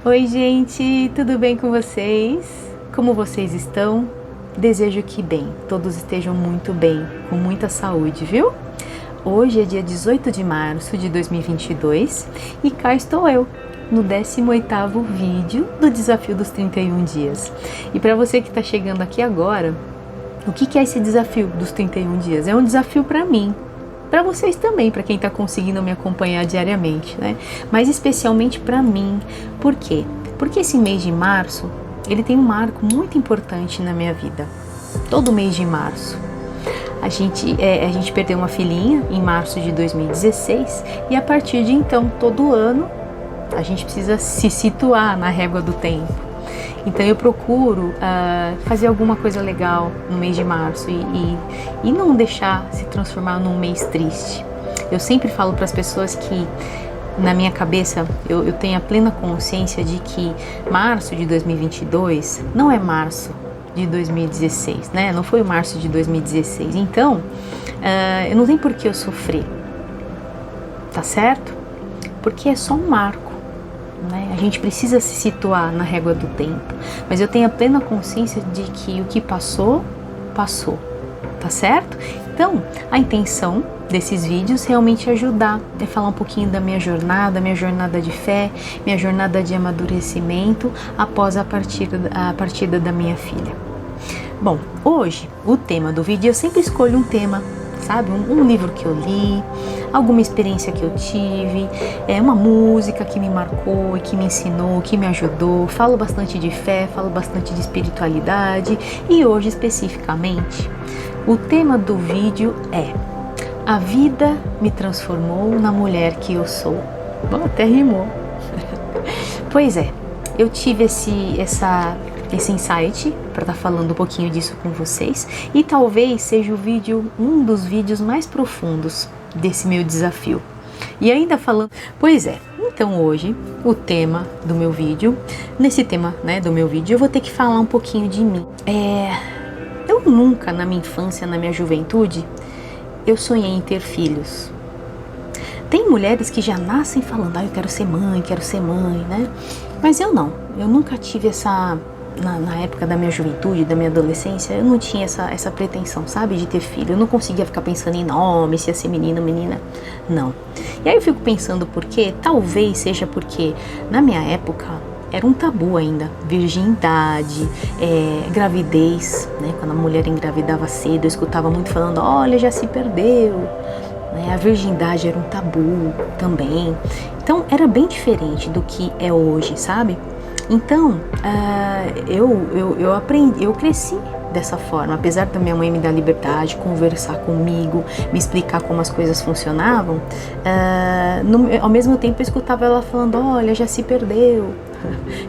Oi, gente, tudo bem com vocês? Como vocês estão? Desejo que bem, todos estejam muito bem, com muita saúde, viu? Hoje é dia 18 de março de 2022 e cá estou eu, no 18º vídeo do Desafio dos 31 Dias. E para você que está chegando aqui agora, o que é esse desafio dos 31 dias? É um desafio para mim, para vocês também, para quem está conseguindo me acompanhar diariamente, né? Mas especialmente para mim. Por quê? Porque esse mês de março, ele tem um marco muito importante na minha vida. Todo mês de março. A gente perdeu uma filhinha em março de 2016 e a partir de então, todo ano, a gente precisa se situar na régua do tempo. Então eu procuro fazer alguma coisa legal no mês de março e não deixar se transformar num mês triste. Eu sempre falo para as pessoas que na minha cabeça eu tenho a plena consciência de que março de 2022 não é março de 2016, né? Não foi o março de 2016. Então eu não tenho por que eu sofrer, tá certo? Porque é só um marco. Né? A gente precisa se situar na régua do tempo, mas eu tenho a plena consciência de que o que passou, passou, tá certo? Então, a intenção desses vídeos é realmente ajudar, é falar um pouquinho da minha jornada de fé, minha jornada de amadurecimento após a partida da minha filha. Bom, hoje o tema do vídeo, eu sempre escolho um tema, sabe? Um livro que eu li, alguma experiência que eu tive, uma música que me marcou e que me ensinou, que me ajudou. Falo bastante de fé, falo bastante de espiritualidade e hoje especificamente o tema do vídeo é: a vida me transformou na mulher que eu sou. Bom, até rimou. Pois é, eu tive esse insight para estar falando um pouquinho disso com vocês e talvez seja um dos vídeos mais profundos desse meu desafio. E ainda falando, pois é, então hoje o tema do meu vídeo, nesse tema, né, do meu vídeo, eu vou ter que falar um pouquinho de mim. Eu nunca na minha infância, na minha juventude, eu sonhei em ter filhos. Tem mulheres que já nascem falando, eu quero ser mãe, né? Mas eu não, eu nunca tive essa... Na época da minha juventude, da minha adolescência, eu não tinha essa pretensão, sabe, de ter filho. Eu não conseguia ficar pensando em nome, se ia ser menino ou menina, não. E aí eu fico pensando por quê? Talvez seja porque na minha época era um tabu ainda, virgindade, gravidez, né? Quando a mulher engravidava cedo, eu escutava muito falando, olha, já se perdeu, né? A virgindade era um tabu também. Então era bem diferente do que é hoje, sabe? Então, eu aprendi, eu cresci dessa forma, apesar da minha mãe me dar liberdade, conversar comigo, me explicar como as coisas funcionavam, ao mesmo tempo eu escutava ela falando, olha, já se perdeu.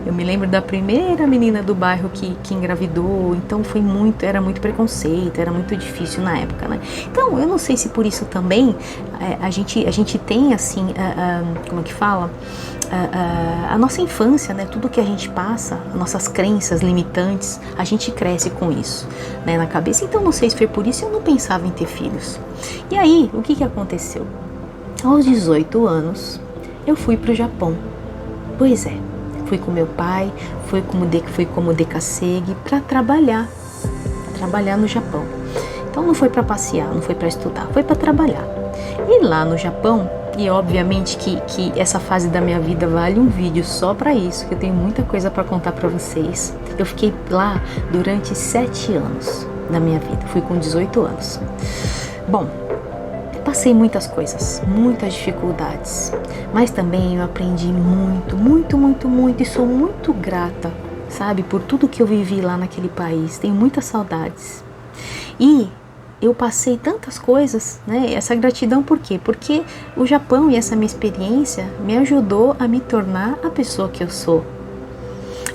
Eu me lembro da primeira menina do bairro que engravidou, então era muito preconceito, era muito difícil na época, né? Então, eu não sei se por isso também a gente tem assim, como é que fala? A nossa infância, né? Tudo que a gente passa, nossas crenças limitantes, a gente cresce com isso, né, na cabeça. Então, não sei se foi por isso, eu não pensava em ter filhos. E aí, o que aconteceu? Aos 18 anos, eu fui para o Japão. Pois é. Fui com meu pai, fui como decassegue para trabalhar no Japão. Então não foi para passear, não foi para estudar, foi para trabalhar. E lá no Japão, e obviamente que essa fase da minha vida vale um vídeo só para isso, que eu tenho muita coisa para contar para vocês. Eu fiquei lá durante 7 anos da minha vida, fui com 18 anos. Bom, passei muitas coisas, muitas dificuldades, mas também eu aprendi muito e sou muito grata, sabe, por tudo que eu vivi lá naquele país. Tenho muitas saudades. E eu passei tantas coisas, né? Essa gratidão por quê? Porque o Japão e essa minha experiência me ajudou a me tornar a pessoa que eu sou.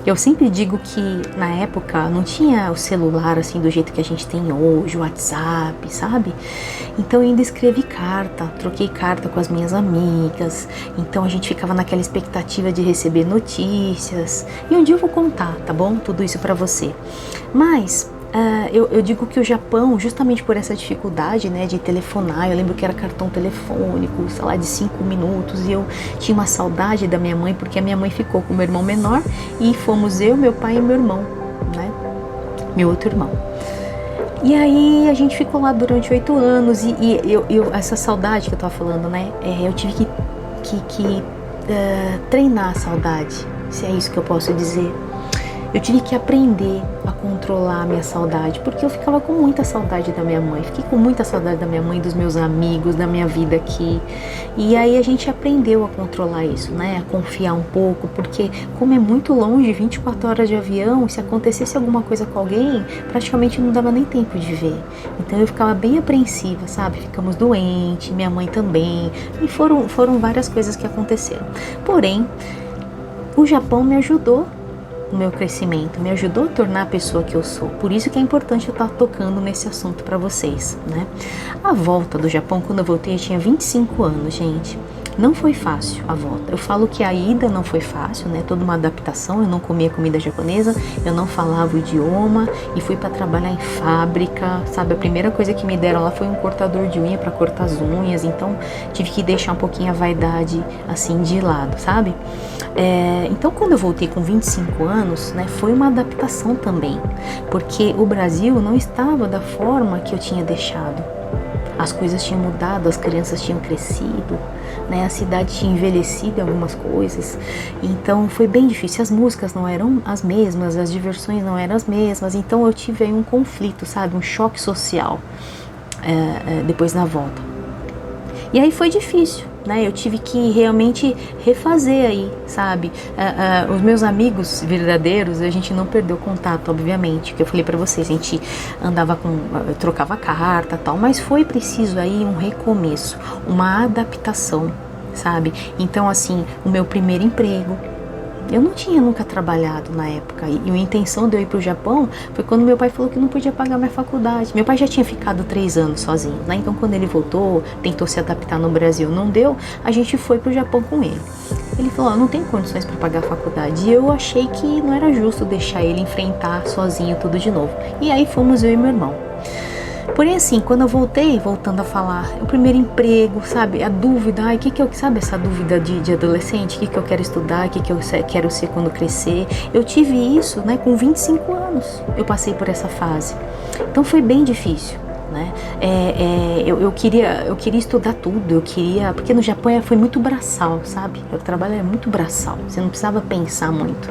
Eu sempre digo que na época não tinha o celular assim do jeito que a gente tem hoje, o WhatsApp, sabe? Então eu ainda escrevi carta, troquei carta com as minhas amigas, então a gente ficava naquela expectativa de receber notícias. E um dia eu vou contar, tá bom? Tudo isso pra você. Mas eu digo que o Japão, justamente por essa dificuldade, né, de telefonar, eu lembro que era cartão telefônico, sei lá, de 5 minutos, e eu tinha uma saudade da minha mãe, porque a minha mãe ficou com o meu irmão menor, e fomos eu, meu pai e meu irmão, né, meu outro irmão. E aí a gente ficou lá durante 8 anos, e essa saudade que eu tava falando, né, eu tive que treinar a saudade, se é isso que eu posso dizer. Eu tive que aprender a controlar a minha saudade, porque eu ficava com muita saudade da minha mãe. Fiquei com muita saudade da minha mãe, dos meus amigos, da minha vida aqui. E aí a gente aprendeu a controlar isso, né? A confiar um pouco, porque como é muito longe, 24 horas de avião, se acontecesse alguma coisa com alguém, praticamente não dava nem tempo de ver. Então eu ficava bem apreensiva, sabe? Ficamos doentes, minha mãe também. E foram várias coisas que aconteceram. Porém, o Japão me ajudou no meu crescimento, me ajudou a tornar a pessoa que eu sou. Por isso que é importante eu estar tocando nesse assunto para vocês, né? A volta do Japão, quando eu voltei, eu tinha 25 anos, gente. Não foi fácil a volta. Eu falo que a ida não foi fácil, né? Toda uma adaptação. Eu não comia comida japonesa, eu não falava o idioma e fui para trabalhar em fábrica, sabe? A primeira coisa que me deram lá foi um cortador de unha para cortar as unhas. Então tive que deixar um pouquinho a vaidade assim de lado, sabe? Então quando eu voltei com 25 anos, né? Foi uma adaptação também, porque o Brasil não estava da forma que eu tinha deixado. As coisas tinham mudado, as crianças tinham crescido, né? A cidade tinha envelhecido em algumas coisas, então foi bem difícil. As músicas não eram as mesmas, as diversões não eram as mesmas, então eu tive aí um conflito, sabe? Um choque social depois na volta. E aí foi difícil, né? Eu tive que realmente refazer aí, sabe? Os meus amigos verdadeiros, a gente não perdeu contato, obviamente, que eu falei pra vocês, a gente andava trocava carta, tal, mas foi preciso aí um recomeço, uma adaptação, sabe? Então, assim, o meu primeiro emprego, eu não tinha nunca trabalhado na época, e a intenção de eu ir para o Japão foi quando meu pai falou que não podia pagar minha faculdade. Meu pai já tinha ficado 3 anos sozinho, né? Então quando ele voltou, tentou se adaptar no Brasil, não deu, a gente foi para o Japão com ele. Ele falou, não tenho condições para pagar a faculdade, e eu achei que não era justo deixar ele enfrentar sozinho tudo de novo. E aí fomos eu e meu irmão. Porém, assim, quando eu voltando a falar, o primeiro emprego, sabe, a dúvida, sabe essa dúvida de adolescente, o que eu quero estudar, o que eu quero ser quando crescer, eu tive isso, né, com 25 anos, eu passei por essa fase, então foi bem difícil, né, eu queria estudar tudo, porque no Japão foi muito braçal, sabe, o trabalho era muito braçal, você não precisava pensar muito.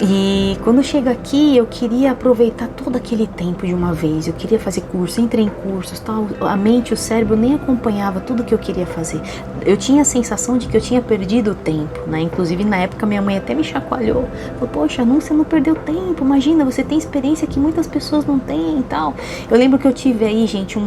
E quando chego aqui, eu queria aproveitar todo aquele tempo de uma vez. Eu queria fazer curso, entrei em cursos, tal. A mente, o cérebro nem acompanhava tudo que eu queria fazer. Eu tinha a sensação de que eu tinha perdido o tempo, né? Inclusive na época minha mãe até me chacoalhou. Falou, poxa, não, você não perdeu tempo. Imagina, você tem experiência que muitas pessoas não têm e tal. Eu lembro que eu tive aí, gente,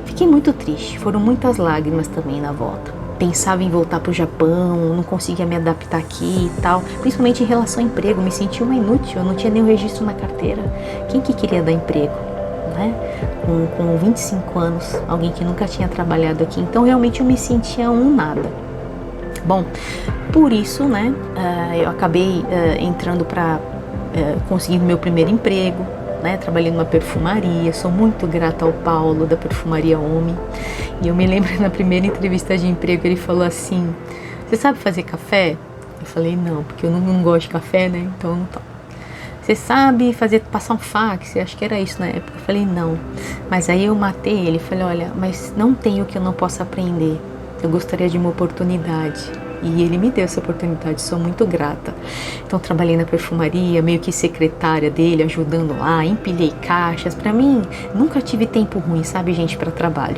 fiquei muito triste. Foram muitas lágrimas também na volta. Pensava em voltar para o Japão, não conseguia me adaptar aqui e tal, principalmente em relação ao emprego, me sentia uma inútil, eu não tinha nenhum registro na carteira. Quem que queria dar emprego, né? Com 25 anos, alguém que nunca tinha trabalhado aqui, então realmente eu me sentia um nada. Bom, por isso, né, eu acabei entrando para conseguir meu primeiro emprego, né, trabalhei numa perfumaria, sou muito grata ao Paulo da Perfumaria Homem. E eu me lembro na primeira entrevista de emprego, ele falou assim, você sabe fazer café? Eu falei, não, porque eu não gosto de café, né, então não tomo. Você sabe passar um fax? Eu acho que era isso na época. Eu falei, não. Mas aí eu matei ele, falei, olha, mas não tem o que eu não possa aprender. Eu gostaria de uma oportunidade. E ele me deu essa oportunidade, sou muito grata. Então trabalhei na perfumaria, meio que secretária dele, ajudando lá, empilhei caixas. Pra mim, nunca tive tempo ruim, sabe, gente, para trabalho.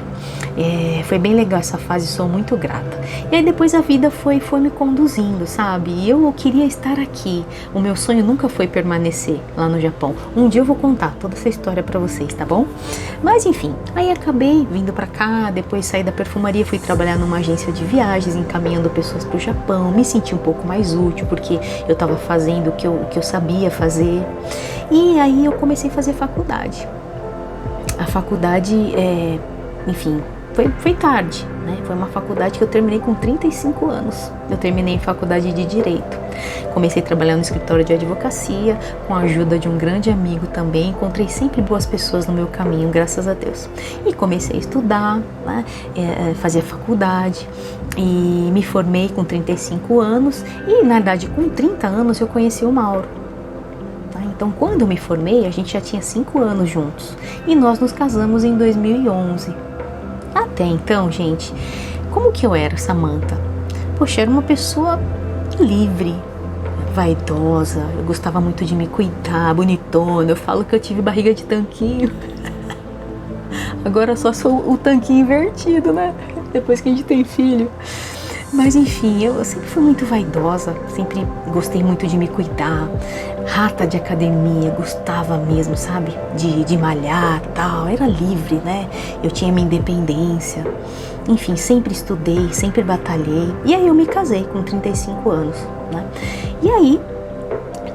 Foi bem legal essa fase, sou muito grata. E aí depois a vida foi me conduzindo, sabe? E eu queria estar aqui. O meu sonho nunca foi permanecer lá no Japão. Um dia eu vou contar toda essa história pra vocês, tá bom? Mas enfim, aí acabei vindo pra cá, depois saí da perfumaria, fui trabalhar numa agência de viagens, encaminhando pessoas pro Japão, me senti um pouco mais útil porque eu estava fazendo o que eu sabia fazer. E aí eu comecei a fazer faculdade. A faculdade, enfim, foi tarde, né? Foi uma faculdade que eu terminei com 35 anos. Eu terminei faculdade de Direito. Comecei a trabalhar no escritório de advocacia, com a ajuda de um grande amigo também. Encontrei sempre boas pessoas no meu caminho, graças a Deus. E comecei a estudar, né? Fazer faculdade e me formei com 35 anos. E, na verdade, com 30 anos eu conheci o Mauro. Então, quando eu me formei, a gente já tinha 5 anos juntos. E nós nos casamos em 2011. Até então, gente, como que eu era, Samantha? Poxa, era uma pessoa livre, vaidosa, eu gostava muito de me cuidar, bonitona. Eu falo que eu tive barriga de tanquinho. Agora só sou o tanquinho invertido, né? Depois que a gente tem filho. Mas enfim, eu sempre fui muito vaidosa, sempre gostei muito de me cuidar, rata de academia, gostava mesmo, sabe, de malhar e tal, era livre, né, eu tinha minha independência, enfim, sempre estudei, sempre batalhei, e aí eu me casei com 35 anos, né, e aí,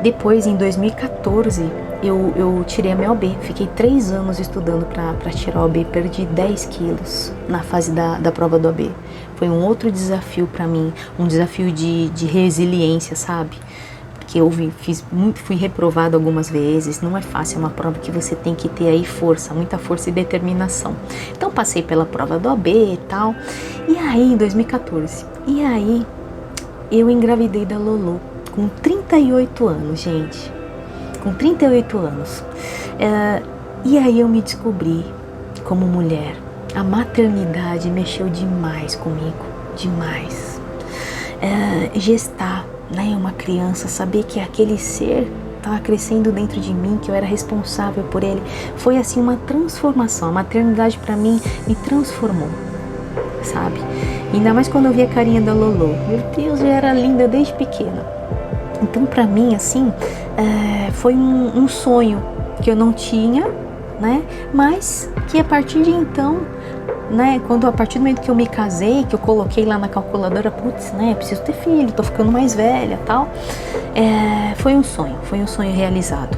depois em 2014, eu tirei a minha OAB, fiquei 3 anos estudando para tirar a OAB, perdi 10 quilos na fase da prova do OAB. Foi um outro desafio para mim, um desafio de resiliência, sabe? Porque eu fui reprovada algumas vezes, não é fácil, é uma prova que você tem que ter aí força, muita força e determinação. Então passei pela prova do OAB e tal, e aí em 2014, eu engravidei da Lolo, com 38 anos, gente. Com 38 anos. E aí eu me descobri como mulher. A maternidade mexeu demais comigo, demais. Gestar, né, uma criança, saber que aquele ser estava crescendo dentro de mim, que eu era responsável por ele, foi assim uma transformação. A maternidade para mim me transformou, sabe? Ainda mais quando eu vi a carinha da Lolo. Meu Deus, eu era linda desde pequena. Então, para mim, assim, foi um sonho que eu não tinha, né? Mas que a partir de então, né? A partir do momento que eu me casei, que eu coloquei lá na calculadora, putz, né? Preciso ter filho, tô ficando mais velha, tal. Foi um sonho realizado.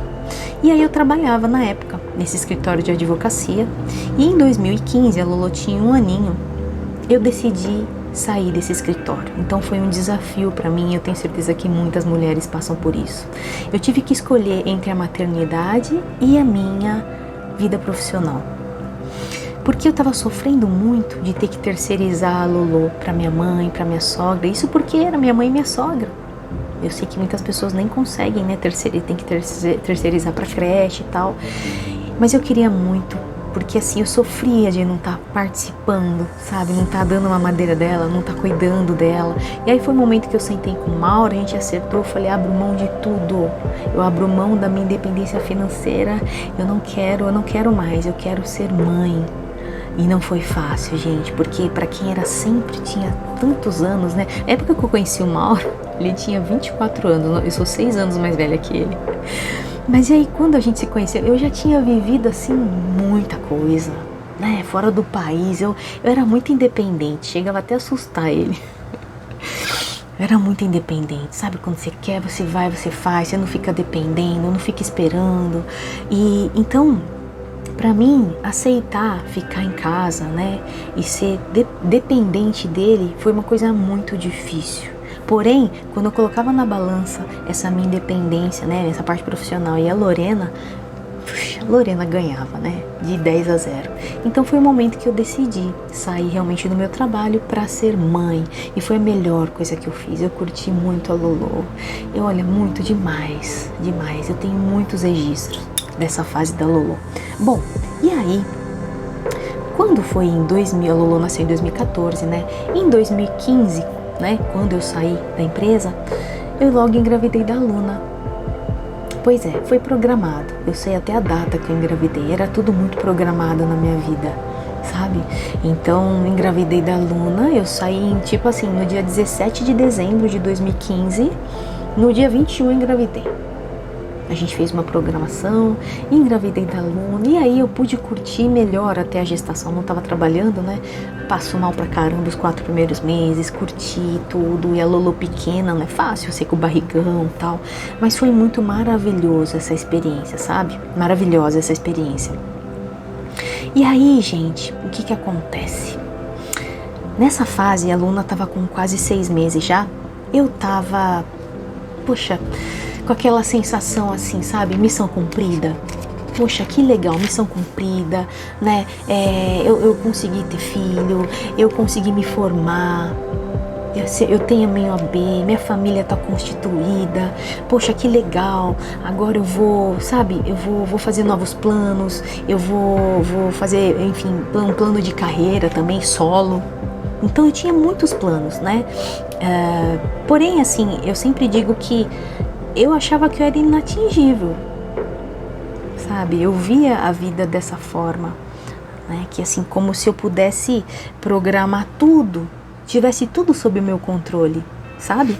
E aí eu trabalhava na época nesse escritório de advocacia. E em 2015, a Lolo tinha 1 aninho. Eu decidi sair desse escritório. Então foi um desafio para mim, eu tenho certeza que muitas mulheres passam por isso. Eu tive que escolher entre a maternidade e a minha vida profissional. Porque eu estava sofrendo muito de ter que terceirizar a Lolo para minha mãe, para minha sogra. Isso porque era minha mãe e minha sogra. Eu sei que muitas pessoas nem conseguem, né, tem que terceirizar para creche e tal. Mas eu queria muito, porque assim eu sofria de não estar participando, sabe? Não estar dando uma madeira dela, não estar cuidando dela. E aí foi o momento que eu sentei com o Mauro, a gente acertou, eu falei, abro mão de tudo. Eu abro mão da minha independência financeira, eu não quero mais, eu quero ser mãe. E não foi fácil, gente, porque para quem era sempre, tinha tantos anos, né? Na época que eu conheci o Mauro, ele tinha 24 anos, eu sou 6 anos mais velha que ele. Mas e aí, quando a gente se conheceu, eu já tinha vivido, assim, muita coisa, né? Fora do país, eu era muito independente, chegava até a assustar ele. Eu era muito independente, sabe? Quando você quer, você vai, você faz, você não fica dependendo, não fica esperando. E então, para mim, aceitar ficar em casa, né? E ser dependente dele foi uma coisa muito difícil. Porém, quando eu colocava na balança essa minha independência, né, essa parte profissional, e a Lorena ganhava, né, de 10-0. Então foi o momento que eu decidi sair realmente do meu trabalho para ser mãe. E foi a melhor coisa que eu fiz. Eu curti muito a Lolo. Muito demais, demais. Eu tenho muitos registros dessa fase da Lolo. Bom, e aí, quando foi em 2000, a Lolo nasceu em 2014, né, em 2015, né, quando eu saí da empresa, eu logo engravidei da Luna. Pois é, foi programado. Eu sei até a data que eu engravidei. Era tudo muito programado na minha vida, sabe? Então, engravidei da Luna. Eu saí, tipo assim, no dia 17 de dezembro de 2015. No dia 21 eu engravidei. A gente fez uma programação, engravidei da Luna, e aí eu pude curtir melhor até a gestação. Não estava trabalhando, né? Passou mal pra caramba os 4 primeiros meses, curti tudo, e a Lolo pequena, não é fácil, eu sei, com o barrigão e tal. Mas foi muito maravilhoso essa experiência, sabe? Maravilhosa essa experiência. E aí, gente, o que acontece? Nessa fase, a Luna estava com quase 6 meses já. Eu tava, poxa, com aquela sensação assim, sabe? Missão cumprida. Poxa, que legal, missão cumprida, né? Eu consegui ter filho, eu consegui me formar, eu tenho a minha OAB, minha família está constituída. Poxa, que legal, agora eu vou, sabe, vou fazer novos planos, eu vou fazer, enfim, um plano de carreira também, solo. Então eu tinha muitos planos, né? Porém, assim, eu sempre digo que eu achava que eu era inatingível, sabe? Eu via a vida dessa forma, né? Que assim, como se eu pudesse programar tudo, tivesse tudo sob o meu controle, sabe?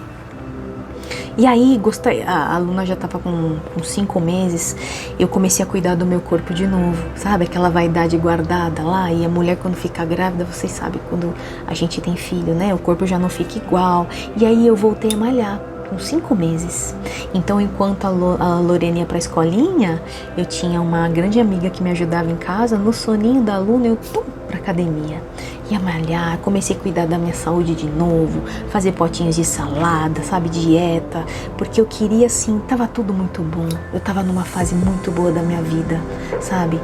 E aí, a Luna já estava com 5 meses, eu comecei a cuidar do meu corpo de novo, sabe? Aquela vaidade guardada lá, e a mulher quando fica grávida, vocês sabem, quando a gente tem filho, né? O corpo já não fica igual. E aí eu voltei a malhar com 5 meses. Então, enquanto a Lorena ia pra escolinha, eu tinha uma grande amiga que me ajudava em casa, no soninho da Luna, eu pra academia. Ia malhar, comecei a cuidar da minha saúde de novo, fazer potinhos de salada, sabe, dieta, porque eu queria assim, tava tudo muito bom, eu tava numa fase muito boa da minha vida, sabe,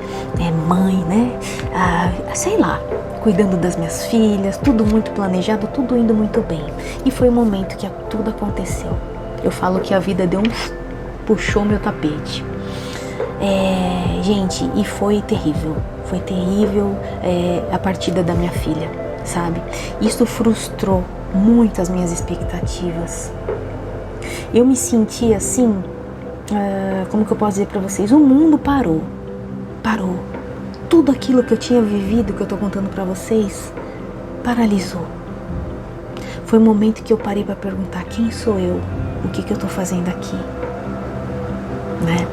mãe, né, sei lá, cuidando das minhas filhas, tudo muito planejado, tudo indo muito bem, e foi o momento que tudo aconteceu. Eu falo que a vida puxou meu tapete. Gente, e foi terrível a partida da minha filha, sabe? Isso frustrou muito as minhas expectativas. Eu me senti assim, como que eu posso dizer pra vocês? O mundo parou. Tudo aquilo que eu tinha vivido, que eu tô contando pra vocês, paralisou. Foi o momento que eu parei pra perguntar: quem sou eu? O que eu tô fazendo aqui? Né?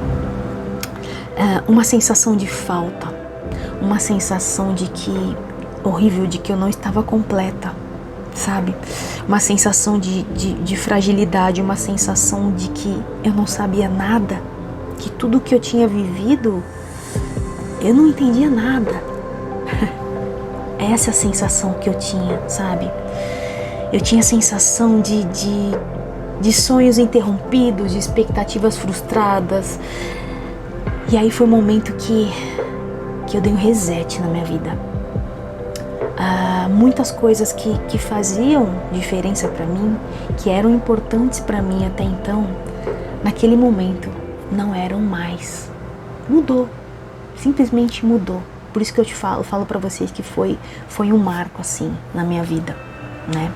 Uma sensação de falta, uma sensação horrível de que eu não estava completa, sabe? Uma sensação de fragilidade, uma sensação de que eu não sabia nada, que tudo que eu tinha vivido, eu não entendia nada. Essa é a sensação que eu tinha, sabe? Eu tinha a sensação de sonhos interrompidos, de expectativas frustradas. E aí foi o momento que eu dei um reset na minha vida. Muitas coisas que faziam diferença para mim, que eram importantes para mim até então, naquele momento não eram mais. Mudou, simplesmente mudou. Por isso que eu te falo para vocês que foi um marco assim na minha vida, né?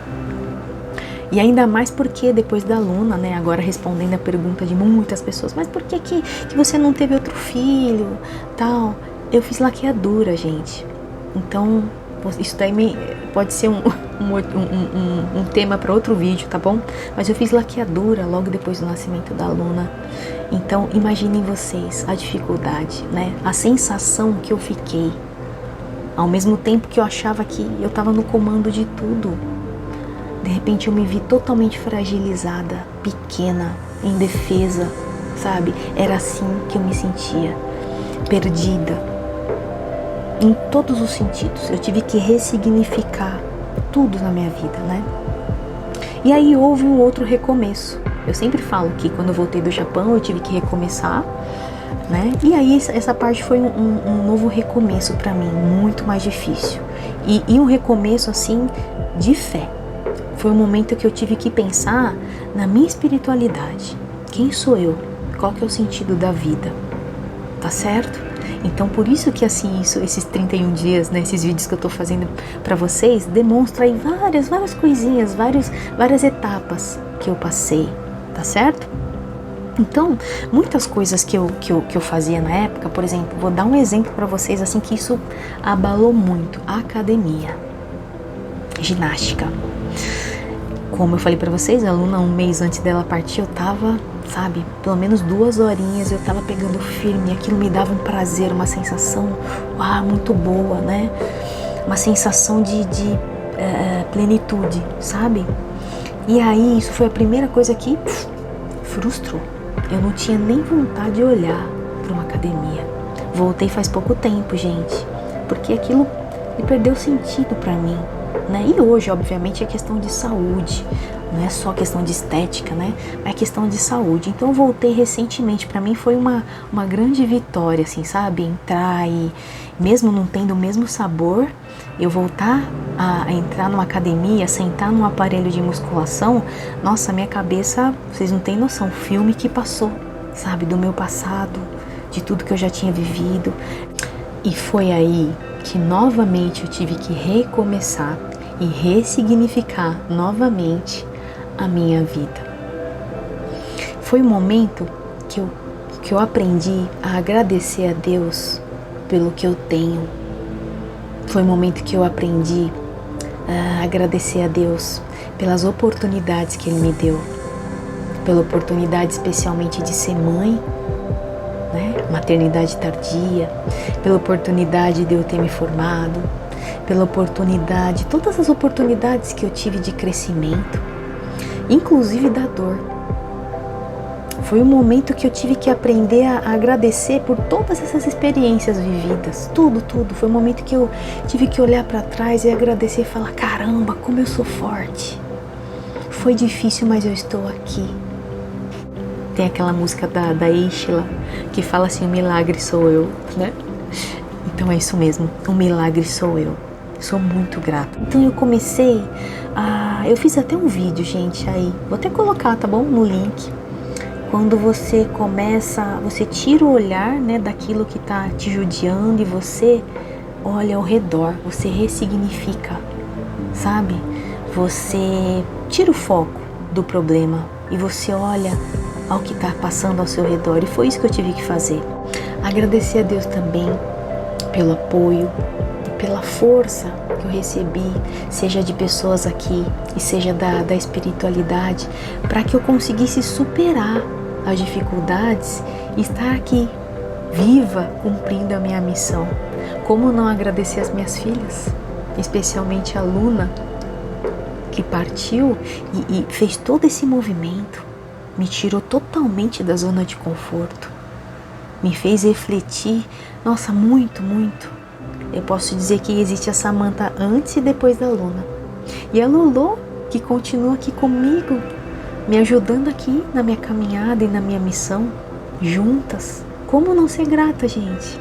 E ainda mais porque depois da Luna, né, agora respondendo a pergunta de muitas pessoas, mas por que você não teve outro filho, tal? Eu fiz laqueadura, gente. Então, isso daí pode ser um tema para outro vídeo, tá bom? Mas eu fiz laqueadura logo depois do nascimento da Luna. Então, imaginem vocês a dificuldade, né? A sensação que eu fiquei. Ao mesmo tempo que eu achava que eu estava no comando de tudo, de repente eu me vi totalmente fragilizada, pequena, indefesa, sabe? Era assim que eu me sentia, perdida, em todos os sentidos. Eu tive que ressignificar tudo na minha vida, né? E aí houve um outro recomeço. Eu sempre falo que quando eu voltei do Japão eu tive que recomeçar, né? E aí essa parte foi um novo recomeço para mim, muito mais difícil. E um recomeço assim de fé. Foi um momento que eu tive que pensar na minha espiritualidade. Quem sou eu? Qual que é o sentido da vida? Tá certo? Então, por isso que assim, esses 31 dias, né, esses vídeos que eu tô fazendo pra vocês, demonstra aí várias coisinhas, várias etapas que eu passei, tá certo? Então, muitas coisas que eu fazia na época, por exemplo, vou dar um exemplo pra vocês, assim, que isso abalou muito. A academia, ginástica. Como eu falei pra vocês, a Luna, um mês antes dela partir, eu tava, sabe, pelo menos 2 horinhas eu tava pegando firme, aquilo me dava um prazer, uma sensação, muito boa, né? Uma sensação de plenitude, sabe? E aí, isso foi a primeira coisa que frustrou. Eu não tinha nem vontade de olhar para uma academia. Voltei faz pouco tempo, gente, porque aquilo perdeu sentido pra mim. né? E hoje, obviamente, é questão de saúde, não é só questão de estética, né? É questão de saúde. Então eu voltei recentemente, para mim foi uma grande vitória, assim, sabe? Entrar e, mesmo não tendo o mesmo sabor, eu voltar a entrar numa academia, sentar num aparelho de musculação, nossa, minha cabeça, vocês não têm noção, o filme que passou, sabe? Do meu passado, de tudo que eu já tinha vivido. E foi aí que novamente eu tive que recomeçar e ressignificar novamente a minha vida. Foi um momento que eu aprendi a agradecer a Deus pelo que eu tenho. Foi um momento que eu aprendi a agradecer a Deus pelas oportunidades que Ele me deu. Pela oportunidade especialmente de ser mãe, né? Maternidade tardia, pela oportunidade de eu ter me formado, pela oportunidade, todas as oportunidades que eu tive de crescimento, inclusive da dor. Foi um momento que eu tive que aprender a agradecer por todas essas experiências vividas, tudo. Foi um momento que eu tive que olhar para trás e agradecer e falar, caramba, como eu sou forte. Foi difícil, mas eu estou aqui. Tem aquela música da Ishla que fala assim, o milagre sou eu, né? Então é isso mesmo, o milagre sou eu. Sou muito grata. Então eu comecei eu fiz até um vídeo, gente, aí. Vou até colocar, tá bom? No link. Quando você começa, você tira o olhar, né, daquilo que tá te judiando e você olha ao redor, você ressignifica, sabe? Você tira o foco do problema e você olha ao que tá passando ao seu redor. E foi isso que eu tive que fazer. Agradecer a Deus também pelo apoio, pela força que eu recebi, seja de pessoas aqui e seja da espiritualidade, para que eu conseguisse superar as dificuldades e estar aqui, viva, cumprindo a minha missão. Como não agradecer as minhas filhas, especialmente a Luna, que partiu e fez todo esse movimento, me tirou totalmente da zona de conforto, me fez refletir, nossa, muito. Eu posso dizer que existe a Samantha antes e depois da Luna. E a Lulu, que continua aqui comigo, me ajudando aqui na minha caminhada e na minha missão, juntas. Como não ser grata, gente?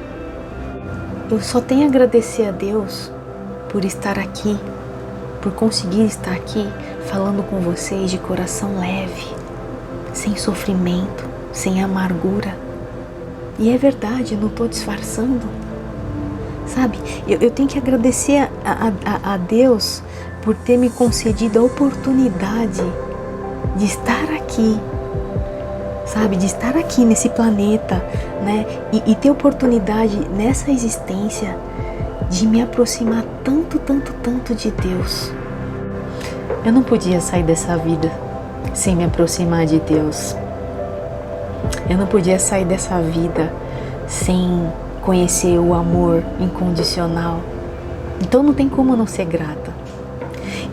Eu só tenho a agradecer a Deus por estar aqui, por conseguir estar aqui falando com vocês de coração leve, sem sofrimento, sem amargura. E é verdade, eu não estou disfarçando. Sabe, eu tenho que agradecer a Deus por ter me concedido a oportunidade de estar aqui, sabe, de estar aqui nesse planeta, né, e ter oportunidade nessa existência de me aproximar tanto de Deus. Eu não podia sair dessa vida sem me aproximar de Deus. Eu não podia sair dessa vida sem conhecer o amor incondicional. Então não tem como não ser grata.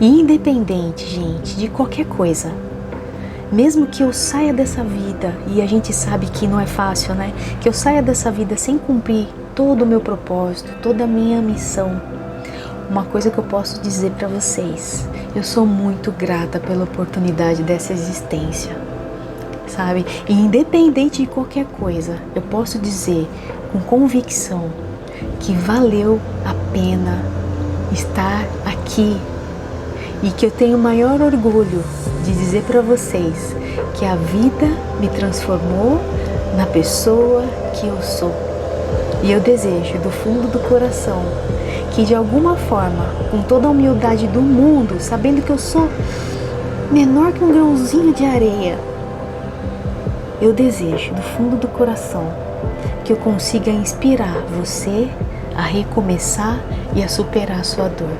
E independente, gente, de qualquer coisa, mesmo que eu saia dessa vida, e a gente sabe que não é fácil, né? Que eu saia dessa vida sem cumprir todo o meu propósito, toda a minha missão, uma coisa que eu posso dizer para vocês, eu sou muito grata pela oportunidade dessa existência, sabe? E independente de qualquer coisa, eu posso dizer com convicção que valeu a pena estar aqui e que eu tenho o maior orgulho de dizer para vocês que a vida me transformou na pessoa que eu sou. E eu desejo do fundo do coração que de alguma forma, com toda a humildade do mundo, sabendo que eu sou menor que um grãozinho de areia, eu desejo do fundo do coração que eu consiga inspirar você a recomeçar e a superar a sua dor.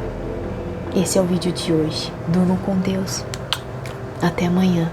Esse é o vídeo de hoje. Durmam com Deus. Até amanhã.